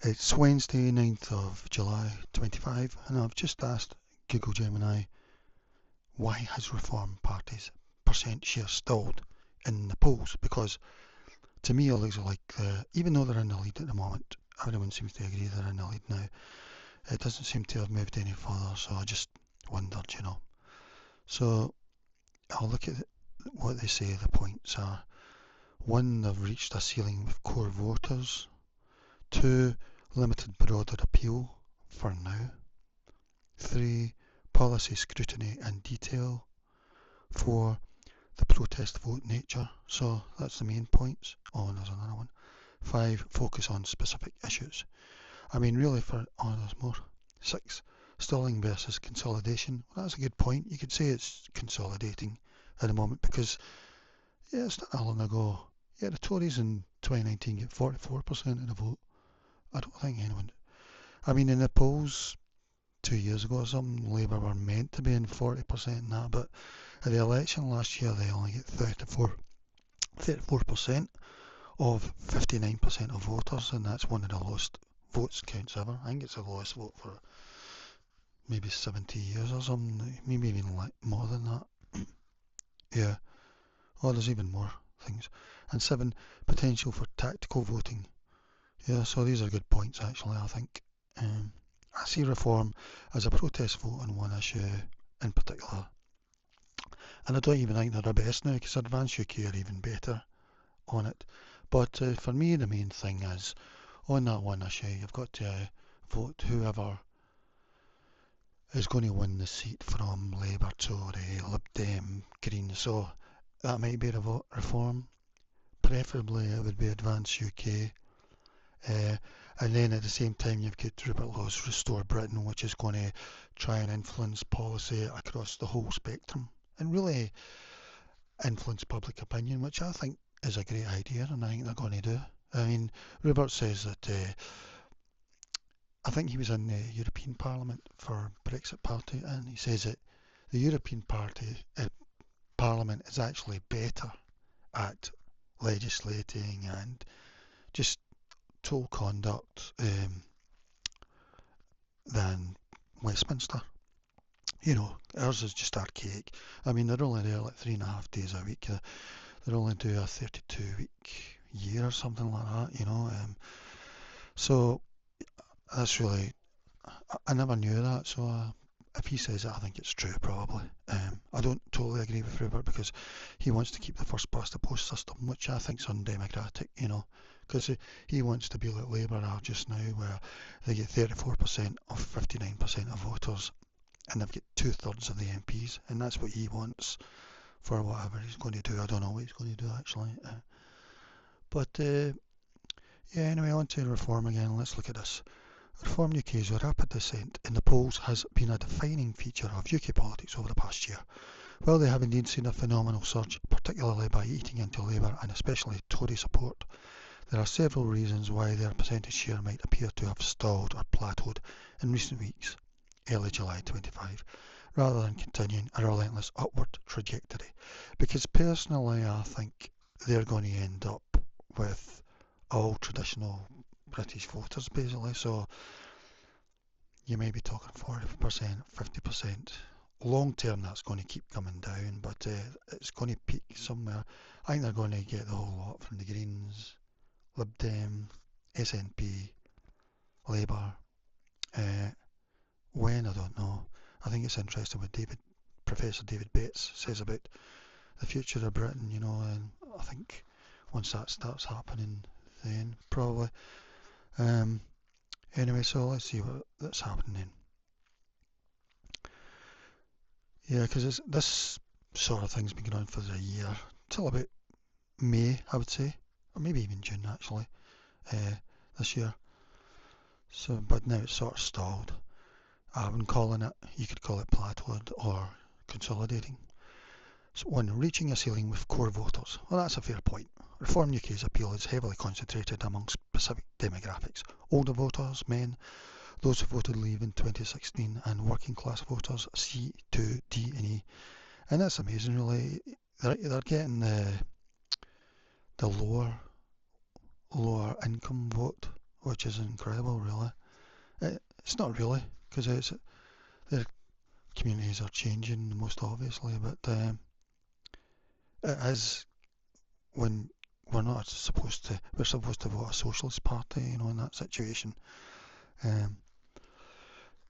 It's Wednesday, 9th of July 25, and I've just asked Google Gemini why has Reform Party's percent share stalled in the polls? Because to me it looks like, even though they're in the lead at the moment, everyone seems to agree they're in the lead now, it doesn't seem to have moved any further, so I just wondered. So I'll look at what they say the points are. 1, they've reached a ceiling with core voters. 2, limited broader appeal for now. 3, policy scrutiny and detail. 4, the protest vote nature. So that's the main points. Oh, and there's another one. 5, focus on specific issues. I mean, really, there's more. 6, stalling versus consolidation. Well, that's a good point. You could say it's consolidating at the moment because, yeah, it's not that long ago. Yeah, the Tories in 2019 get 44% of the vote. I don't think anyone. I mean, in the polls 2 years ago or something, Labour were meant to be in 40% and that, but at the election last year they only get 34% of 59% of voters, and that's one of the lowest votes counts ever. I think it's the lowest vote for maybe 70 years or something, maybe even more than that. Yeah, oh, there's even more things. And 7, potential for tactical voting. Yeah, so these are good points actually, I think. I see reform as a protest vote on one issue in particular. And I don't even think they're the best now because Advance UK are even better on it. But for me, the main thing is on that one issue, you've got to vote whoever is going to win the seat from Labour, Tory, Lib Dem, Green. So that might be reform. Preferably it would be Advance UK. And then at the same time you've got Rupert Law's Restore Britain, which is going to try and influence policy across the whole spectrum and really influence public opinion, which I think is a great idea and I think they're going to do. I mean, Rupert says that I think he was in the European Parliament for Brexit Party, and he says that the European Parliament is actually better at legislating and just total conduct than Westminster. Ours is just archaic. I mean, they're only there like 3.5 days a week. They're only do a 32-week year or something like that. So that's really, I never knew that. So if he says it, I think it's true probably. I don't totally agree with Rupert because he wants to keep the first past the post system, which I think is undemocratic. Because he wants to be like Labour are just now, where they get 34% of 59% of voters, and they've got 2/3 of the MPs, and that's what he wants for whatever he's going to do. I don't know what he's going to do actually. Yeah, anyway, on to reform again. Let's look at this. Reform UK's rapid descent in the polls has been a defining feature of UK politics over the past year. While they have indeed seen a phenomenal surge, particularly by eating into Labour and especially Tory support, there are several reasons why their percentage share might appear to have stalled or plateaued in recent weeks, early July 25, rather than continuing a relentless upward trajectory. Because personally I think they're going to end up with all traditional British voters basically, so you may be talking 40%, 50%. Long term that's going to keep coming down, but it's going to peak somewhere. I think they're going to get the whole lot from the Greens, Lib Dem, SNP, Labour. When, I don't know. I think it's interesting what Professor David Bates says about the future of Britain, and I think once that starts happening, then probably. Anyway, so let's see that's happening then. Yeah, because this sort of thing's been going on for a year, till about May, I would say, or maybe even June actually, this year. So, but now it's sort of stalled. I've been calling it, you could call it plateaued or consolidating. So 1, reaching a ceiling with core voters. Well, that's a fair point. Reform UK's appeal is heavily concentrated among specific demographics. Older voters, men, those who voted Leave in 2016, and working class voters C, 2, D and E. And that's amazing really. They're getting the lower income vote which is incredible, really. It's not really, because their communities are changing most obviously, but it is when we're supposed to vote a socialist party, in that situation. Um,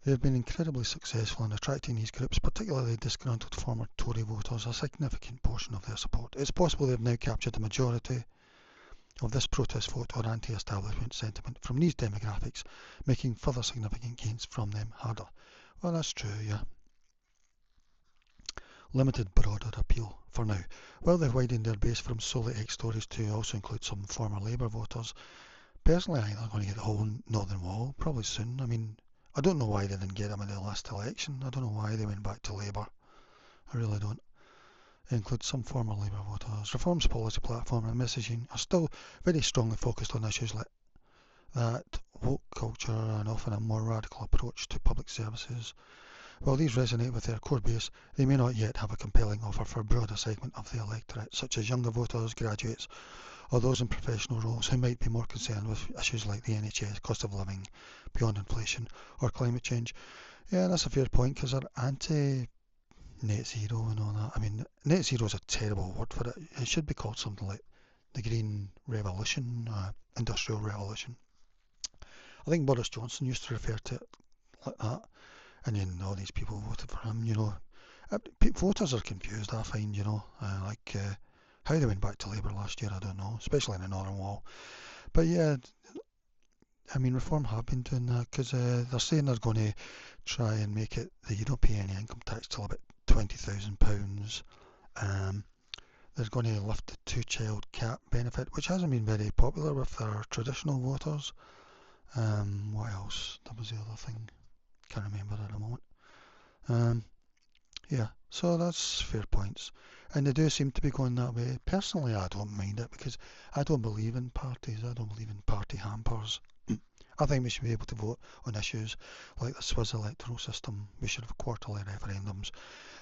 they've been incredibly successful in attracting these groups, particularly disgruntled former Tory voters, a significant portion of their support. It's possible they've now captured the majority of this protest vote or anti-establishment sentiment from these demographics, making further significant gains from them harder. Well, that's true, yeah. Limited broader appeal for now. While they've widened their base from solely ex-Tories to also include some former Labour voters, personally I think they're going to get the whole Northern Wall probably soon. I mean, I don't know why they didn't get them in the last election. I don't know why they went back to Labour. I really don't. It includes some former Labour voters. Reform's policy platform and messaging are still very strongly focused on issues like that, woke culture, and often a more radical approach to public services. While these resonate with their core base, they may not yet have a compelling offer for a broader segment of the electorate, such as younger voters, graduates, or those in professional roles who might be more concerned with issues like the NHS, cost of living, beyond inflation, or climate change. Yeah, that's a fair point, because they're anti-net zero and all that. I mean, net zero is a terrible word for it. It should be called something like the Green Revolution, Industrial Revolution. I think Boris Johnson used to refer to it like that, and then all these people voted for him, Voters are confused, I find, how they went back to Labour last year, I don't know, especially in the Northern Wall. But yeah, I mean, Reform have been doing that, because they're saying they're going to try and make it that you don't pay any income tax till about £20,000. They're going to lift the two-child cap benefit, which hasn't been very popular with their traditional voters. What else? That was the other thing. Can't remember at the moment. Yeah, so that's fair points. And they do seem to be going that way. Personally, I don't mind it, because I don't believe in parties. I don't believe in party hampers. I think we should be able to vote on issues like the Swiss electoral system. We should have quarterly referendums.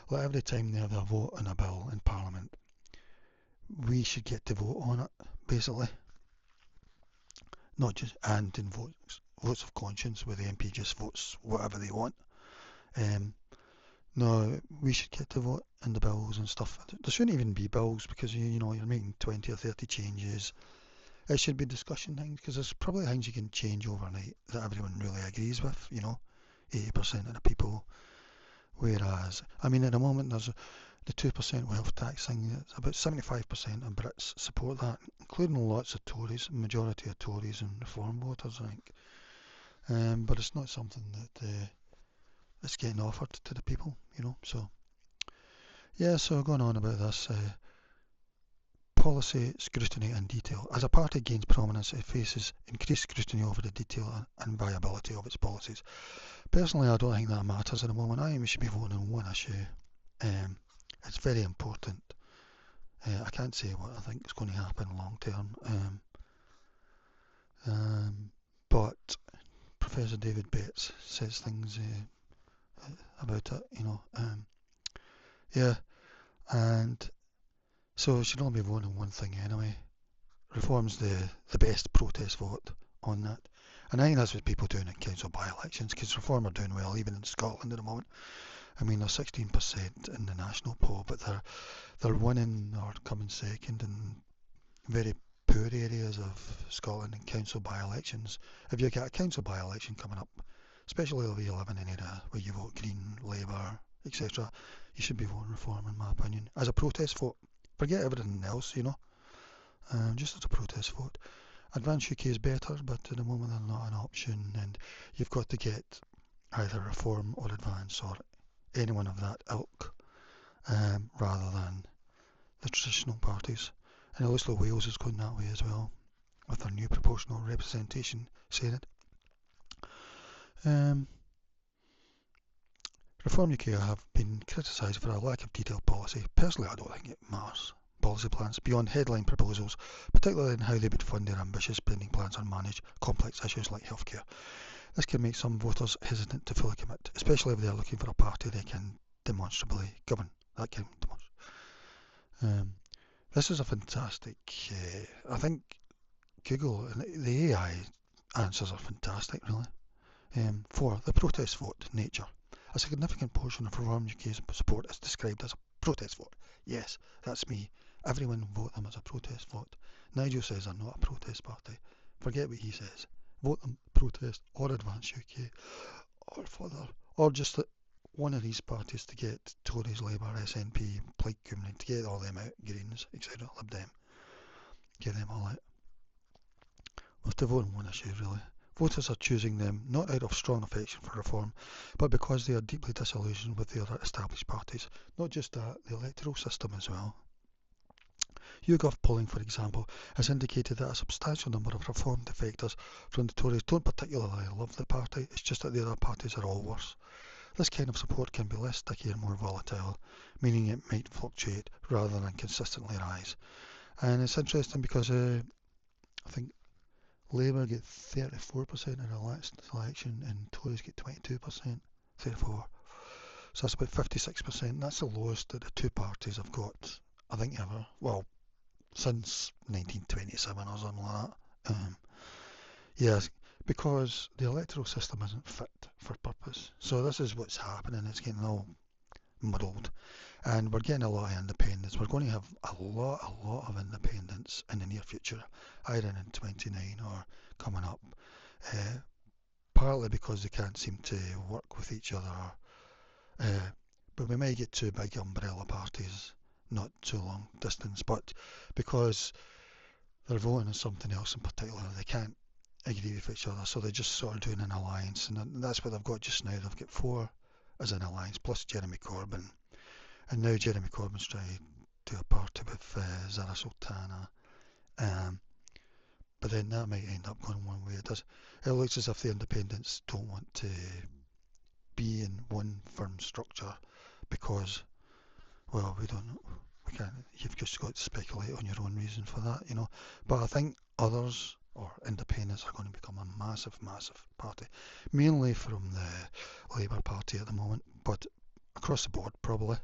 Like every time they have a vote on a bill in Parliament, we should get to vote on it, basically. Not just and in votes of conscience, where the MP just votes whatever they want. No, we should get to vote in the bills and stuff. There shouldn't even be bills, because you're making 20 or 30 changes. It should be discussion things, because there's probably things you can change overnight that everyone really agrees with. 80% of the people. Whereas, I mean, at the moment there's the 2% wealth tax thing. About 75% of Brits support that, including lots of Tories, majority of Tories and Reform voters, I think. But it's not something that it's getting offered to the people, So, yeah, so going on about this, policy scrutiny and detail. As a party gains prominence, it faces increased scrutiny over the detail and viability of its policies. Personally, I don't think that matters at the moment. I think we should be voting on one issue. It's very important. I can't say what I think is going to happen long term. But Professor David Bates says things about it, yeah, and so we should only be voting on one thing anyway. Reform's the best protest vote on that. And I think that's what people are doing in council by-elections, because Reform are doing well, even in Scotland at the moment. I mean, they're 16% in the national poll, but they're winning or coming second in very poor areas of Scotland in council by-elections. If you get a council by-election coming up, especially if you live in an area where you vote Green, Labour, etc., you should be voting Reform, in my opinion, as a protest vote. Forget everything else, just as a protest vote. Advance UK is better, but at the moment they're not an option, and you've got to get either Reform or Advance or anyone of that ilk, rather than the traditional parties. And it looks like Wales is going that way as well, with their new proportional representation Senate. Reform UK have been criticised for a lack of detailed policy. Personally, I don't think it matters. Policy plans beyond headline proposals, particularly in how they would fund their ambitious spending plans or manage complex issues like healthcare. This can make some voters hesitant to fully commit, especially if they are looking for a party they can demonstrably govern. This is a fantastic. I think Google and the AI answers are fantastic, really. 4. The protest vote, nature. A significant portion of Reform UK's support is described as a protest vote. Yes, that's me. Everyone vote them as a protest vote. Nigel says they're not a protest party. Forget what he says. Vote them protest or Advance UK or further, or just one of these parties to get Tories, Labour, SNP, Plaid Cymru, to get all them out, Greens, etc., Lib Dem, get them all out. We have to vote on one issue, really. Voters are choosing them not out of strong affection for reform, but because they are deeply disillusioned with the other established parties. Not just that, the electoral system as well. YouGov polling, for example, has indicated that a substantial number of reform defectors from the Tories don't particularly love the party, it's just that the other parties are all worse. This kind of support can be less sticky and more volatile, meaning it might fluctuate rather than consistently rise. And it's interesting because I think Labour get 34% in the last election and Tories get 22%, 34. So that's about 56%. That's the lowest that the two parties have got, I think, ever. Well, since 1927 or something like that. Yes, because the electoral system isn't fit for purpose. So this is what's happening. It's getting all muddled. And we're getting a lot of independence. We're going to have a lot of independence in the near future, either in 29 or coming up. Partly because they can't seem to work with each other. But we may get two big umbrella parties not too long distance, but because they're voting on something else in particular, they can't agree with each other, so they're just sort of doing an alliance, and that's what they've got just now. They've got 4 as an alliance, plus Jeremy Corbyn, and now Jeremy Corbyn's trying to do a party with Zara Sultana, but then that might end up going one way. It looks as if the independents don't want to be in one firm structure because, well, we don't know. We can't. You've just got to speculate on your own reason for that, you know. But I think others or independents are going to become a massive party, mainly from the Labour Party at the moment, but across the board probably.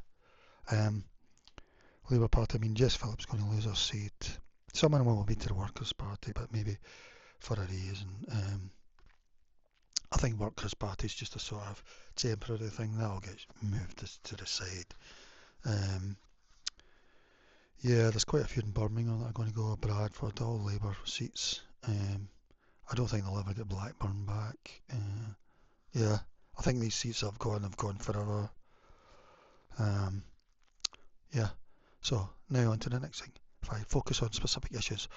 Labour Party, I mean, Jess Phillips going to lose her seat. Some of them will be to the Workers' Party, but maybe for a reason. I think Workers' Party is just a sort of temporary thing that'll get moved to the side. Yeah, there's quite a few in Birmingham that are going to go. Bradford, all Labour seats. I don't think they'll ever get Blackburn back. Yeah, I think these seats have gone forever. Yeah, so now on to the next thing. 5. Focus on specific issues.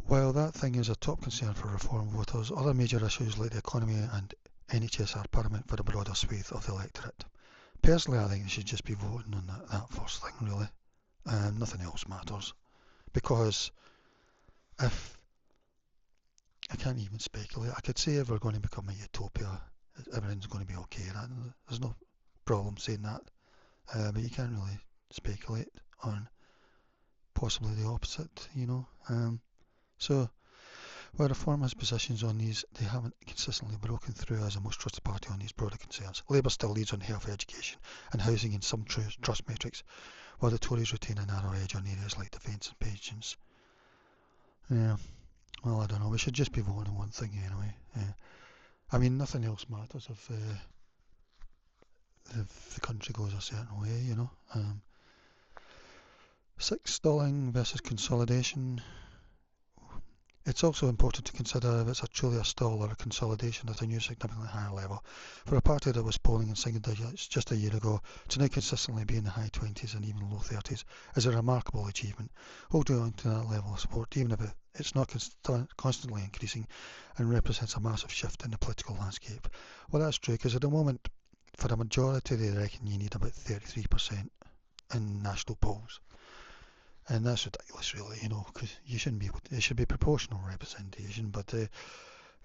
While that thing is a top concern for reform voters, other major issues like the economy and NHS are paramount for the broader swathe of the electorate. Personally, I think they should just be voting on that first thing, really. Nothing else matters. Because if I can't even speculate, I could say if we're going to become a utopia, everything's going to be okay. There's no problem saying that. But you can't really speculate on possibly the opposite, you know. So, while Reform has positions on these, they haven't consistently broken through as the most trusted party on these broader concerns. Labour still leads on health, education and housing in some trust metrics, while the Tories retain a narrow edge on areas like defence and pensions. Yeah, well, I don't know, we should just be voting on one thing anyway. I mean, nothing else matters if the country goes a certain way, you know. 6. Stalling versus consolidation. It's also important to consider if it's truly a stall or a consolidation at a new significantly higher level. For a party that was polling in single digits just a year ago to now consistently be in the high 20s and even low 30s is a remarkable achievement. Holding on to that level of support, even if it's not constantly increasing, and represents a massive shift in the political landscape. Well, that's true, because at the moment, for a majority, they reckon you need about 33% in national polls. And that's ridiculous, really, you know, because you shouldn't be able to, it should be proportional representation, but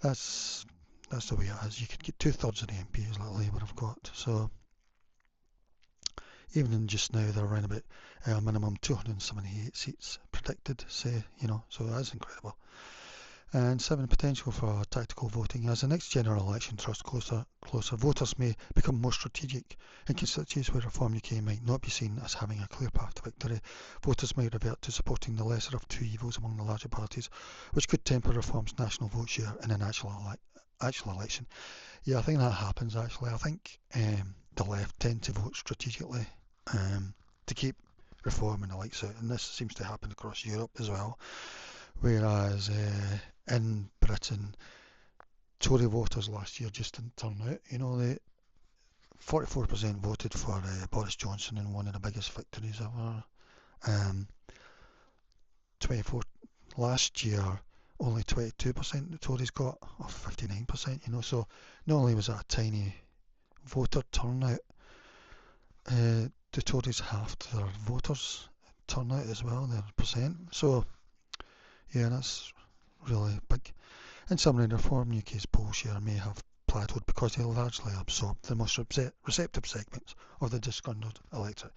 that's the way it is. You could get 2/3 of the MPs like Labour have got, so even in just now they're around about a minimum 278 seats predicted, say, you know, so that's incredible. And 7, potential for tactical voting. As the next general election draws closer, voters may become more strategic. In constituencies where Reform UK might not be seen as having a clear path to victory, voters might revert to supporting the lesser of two evils among the larger parties, which could temper Reform's national vote share in an actual election. Yeah, I think that happens actually. I think the left tend to vote strategically to keep Reform in the lights out, and this seems to happen across Europe as well. Whereas in Britain, Tory voters last year just didn't turn out. You know, they 44% voted for Boris Johnson in one of the biggest victories ever. 24 last year, only 22% the Tories got, of 59%. You know, so not only was that a tiny voter turnout, the Tories halved their voters turnout as well, their percent. So yeah, that's really big. In summary, Reform UK's poll share may have plateaued because they largely absorbed the most receptive segments of the disgruntled electorate.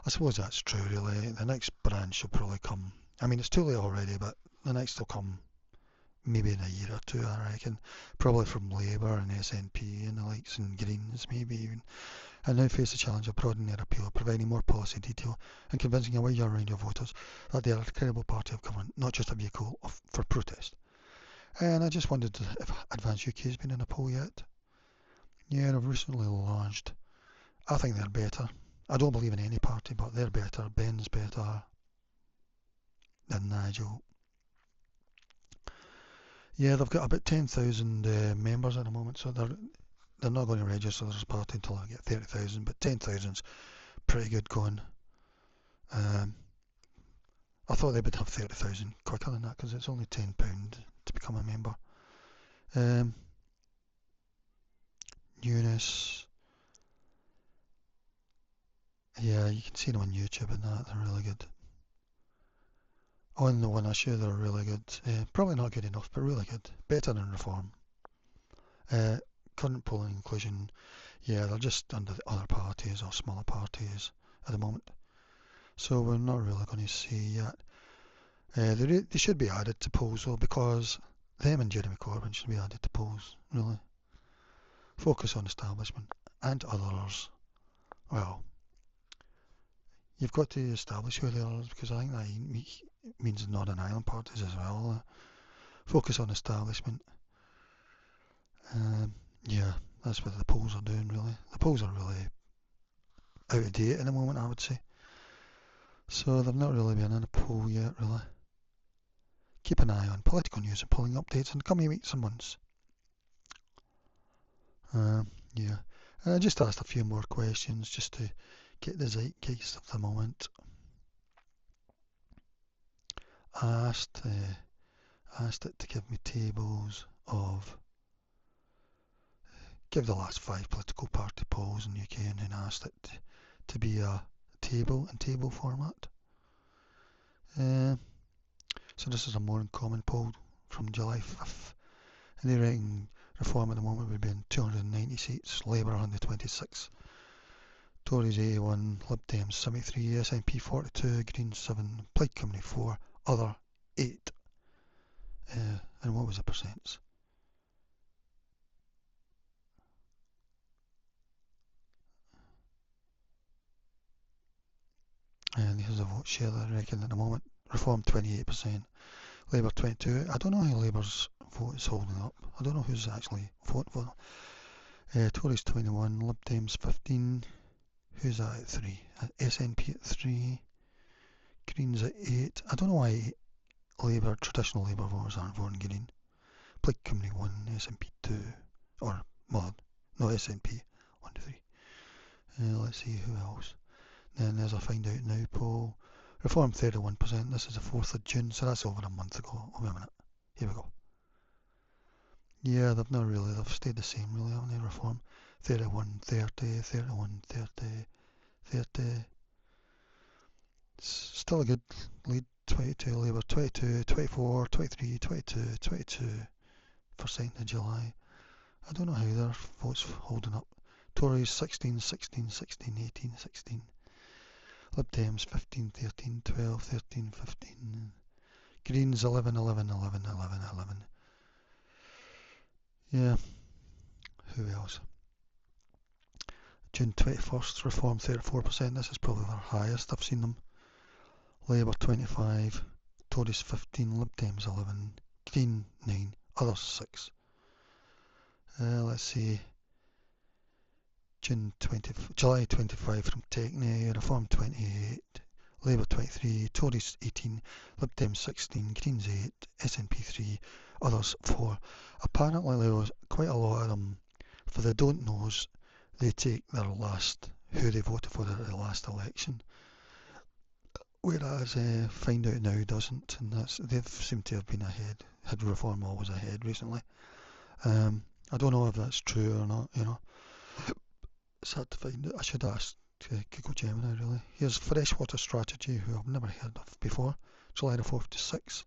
I suppose that's true, really. The next branch will probably come. I mean, it's too late already, but the next will come maybe in a year or two, I reckon. Probably from Labour and SNP and the likes, and Greens maybe even. And now face the challenge of broadening their appeal, providing more policy detail and convincing a wider range of voters that they are a credible party of government, not just a vehicle for protest. And I just wondered if Advance UK has been in a poll yet. Yeah, they've recently launched. I think they're better. I don't believe in any party, but they're better. Ben's better than Nigel. Yeah, they've got about 10,000 members at the moment, so they're not going to register as a party until I get 30,000, but 10,000's pretty good going. I thought they would have 30,000 quicker than that because it's only £10 to become a member. Eunice. Yeah, you can see them on YouTube and that, they're really good. On the One Issue, they're really good. Probably not good enough, but really good. Better than Reform. Current polling inclusion, yeah, they're just under the other parties or smaller parties at the moment. So we're not really going to see yet. They should be added to polls though, because them and Jeremy Corbyn should be added to polls, really. Focus on establishment and others. Well, you've got to establish who they are, because I think that means Northern Ireland parties as well. Focus on establishment. Yeah, that's what the polls are doing, really. The polls are really out of date at the moment, I would say. So they've not really been in a poll yet, really. Keep an eye on political news and polling updates in the coming weeks and months. Yeah, and I just asked a few more questions just to get the zeitgeist of the moment. Asked it to give me tables of, give the last 5 political party polls in UK, and then asked it to be a table in table format. So this is a more common poll from July 5th, and they reckon Reform at the moment would be in 290 seats, Labour 126, Tories 81, Lib Dems 73, SNP 42, Greens 7, Plaid Cymru 4, Other 8. And what was the percents? And here's a vote share that I reckon at the moment. Reform 28%, Labour 22%. I don't know how Labour's vote is holding up. I don't know who's actually voting for them. Tories 21, Lib Dems 15. Who's that at 3? SNP at 3. Greens at 8. I don't know why traditional Labour voters aren't voting Green. Plaid Cymru 1, SNP 2. Or, well, no, SNP 1 to 3. Let's see who else. Then there's a Find Out Now poll. Reform 31%. This is the 4th of June, so that's over a month ago. Oh, wait a minute. Here we go. Yeah, they've not really. They've stayed the same, really, haven't they? Reform 31, 30, 31, 30, 30. It's still a good lead. 22, Labour 22, 24, 23, 22, 22% in July. I don't know how their votes holding up. Tories 16, 16, 16, 18, 16. Lib Dems 15, 13, 12, 13, 15. Greens 11, 11, 11, 11, 11. Yeah, who else? June 21st, Reform 34%. This is probably their highest I've seen them. Labour 25, Tories 15, Lib Dems 11, Green 9, others 6. Let's see. July 25 from Techne, Reform 28, Labour 23, Tories 18, Lib Dems 16, Greens 8, SNP 3, others 4. Apparently there was quite a lot of them. For the don't knows, they take their last, who they voted for at the last election, whereas Find Out Now doesn't, and they've seemed to have been ahead, had Reform always ahead recently. I don't know if that's true or not, you know. It's hard to find it. I should ask Google Gemini, really. Here's Freshwater Strategy, who I've never heard of before. July the 4th to 6th.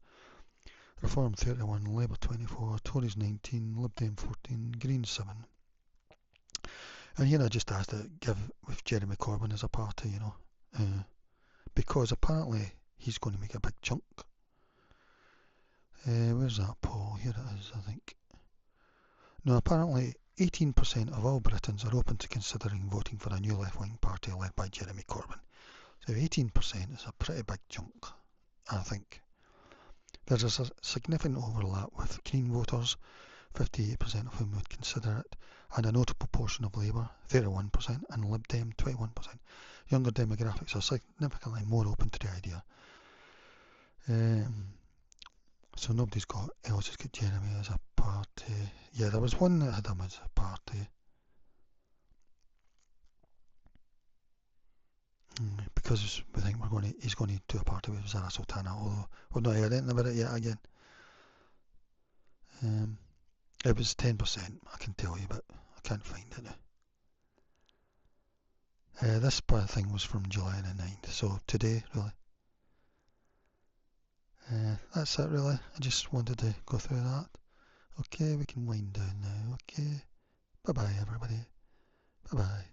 Reform 31, Labour 24, Tories 19, Lib Dem 14, Greens 7. And here I just asked to give with Jeremy Corbyn as a party, you know, because apparently he's going to make a big chunk. Where's that poll? Here it is, I think. No, apparently 18% of all Britons are open to considering voting for a new left-wing party led by Jeremy Corbyn. So 18% is a pretty big chunk, I think. There's a significant overlap with Green voters, 58% of whom would consider it, and a notable portion of Labour, 31%, and Lib Dem, 21%. Younger demographics are significantly more open to the idea. So nobody's got else has got Jeremy as a party. Yeah, there was one that had him as a party. Because we think he's going to do a party with Zara Sultana, although we've not heard anything about it yet again. It was 10%, I can tell you, but I can't find it now. This thing was from July the 9th, so today, really. That's it, really. I just wanted to go through that. Okay, we can wind down now. Okay, bye-bye, everybody. Bye-bye.